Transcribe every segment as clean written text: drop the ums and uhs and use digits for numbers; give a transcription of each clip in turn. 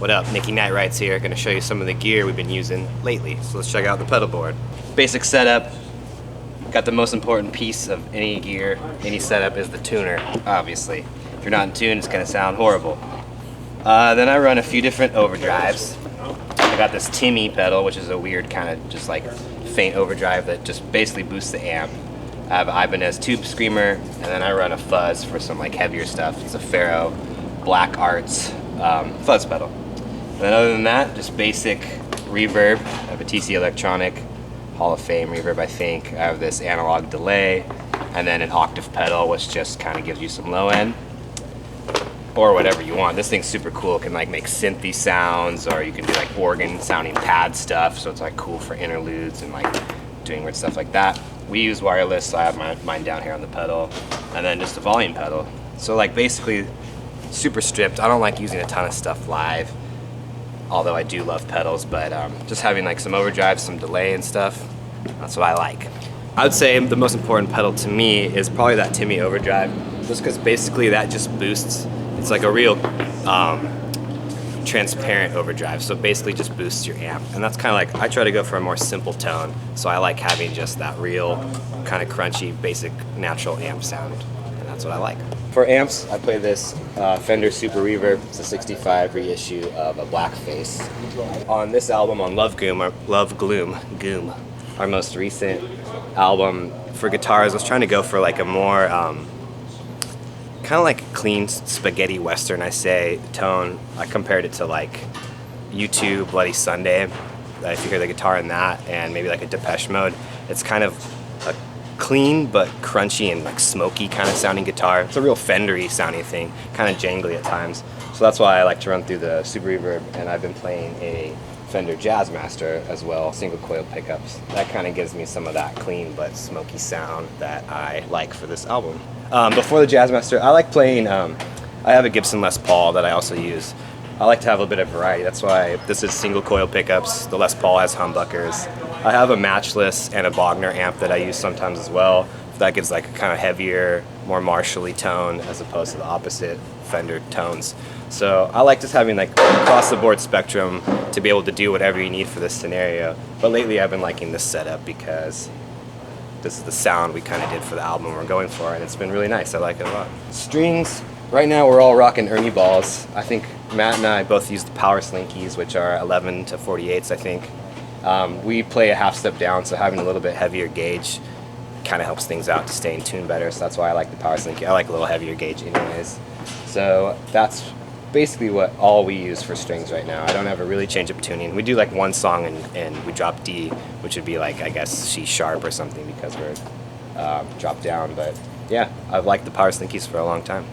What up, Nicky Nightrights here. Gonna show you some of the gear we've been using lately. So let's check out the pedal board. Basic setup. Got the most important piece of any gear, any setup is the tuner, obviously. If you're not in tune, it's gonna sound horrible. Then I run a few different overdrives. I got this Timmy pedal, which is a weird kind of just like faint overdrive that just basically boosts the amp. I have an Ibanez Tube Screamer, and then I run a Fuzz for some like heavier stuff. It's a Faro Black Arts Fuzz pedal. And then other than that, just basic reverb. I have a TC Electronic Hall of Fame reverb, I think. I have this analog delay, and then an octave pedal, which just kind of gives you some low end. Or whatever you want. This thing's super cool. It can like make synthy sounds, or you can do like organ sounding pad stuff, so it's like cool for interludes and like doing weird stuff like that. We use wireless, so I have mine down here on the pedal, and then just a volume pedal. So like basically super stripped. I don't like using a ton of stuff live, although I do love pedals, but just having like some overdrive, some delay and stuff, that's what I like. I would say the most important pedal to me is probably that Timmy overdrive, just because basically that just boosts. It's like a real transparent overdrive, so it basically just boosts your amp. And that's kind of like, I try to go for a more simple tone, so I like having just that real kind of crunchy, basic, natural amp sound, and that's what I like. For amps, I play this Fender Super Reverb. It's a 65 reissue of a Blackface. On this album, on Love Gloom, our most recent album for guitars, I was trying to go for like a more kind of like clean spaghetti western, I say, tone. I compared it to like U2 Bloody Sunday. If you hear the guitar in that, and maybe like a Depeche Mode, it's kind of a clean but crunchy and like smoky kind of sounding guitar. It's a real Fendery sounding thing, kind of jangly at times. So that's why I like to run through the Super Reverb, and I've been playing a Fender Jazzmaster as well, single coil pickups. That kind of gives me some of that clean but smoky sound that I like for this album. Before the Jazzmaster, I like playing, I have a Gibson Les Paul that I also use. I like to have a bit of variety. That's why this is single coil pickups. The Les Paul has humbuckers. I have a Matchless and a Bogner amp that I use sometimes as well. That gives like a kind of heavier, more Marshall-y tone as opposed to the opposite Fender tones. So I like just having like across the board spectrum to be able to do whatever you need for this scenario. But lately I've been liking this setup because this is the sound we kind of did for the album we're going for, and it's been really nice. I like it a lot. Strings, right now we're all rocking Ernie balls. I think Matt and I both use the Power Slinkies, which are 11 to 48s, I think. We play a half step down, so having a little bit heavier gauge kind of helps things out to stay in tune better, so that's why I like the Power Slinky. I like a little heavier gauge anyways. So that's basically what all we use for strings right now. I don't ever really change up tuning. We do like one song and we drop D, which would be like, I guess, C sharp or something because we're dropped down. But yeah, I've liked the Power Slinkies for a long time.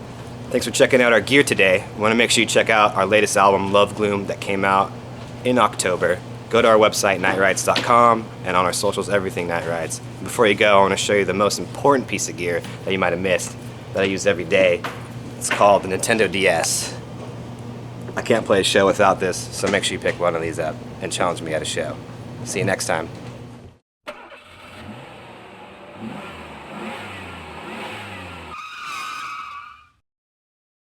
Thanks for checking out our gear today. I want to make sure you check out our latest album, Love Gloom, that came out in October. Go to our website, nightrights.com, and on our socials, everything Nightrights. Before you go, I want to show you the most important piece of gear that you might have missed that I use every day. It's called the Nintendo DS. I can't play a show without this, so make sure you pick one of these up and challenge me at a show. See you next time.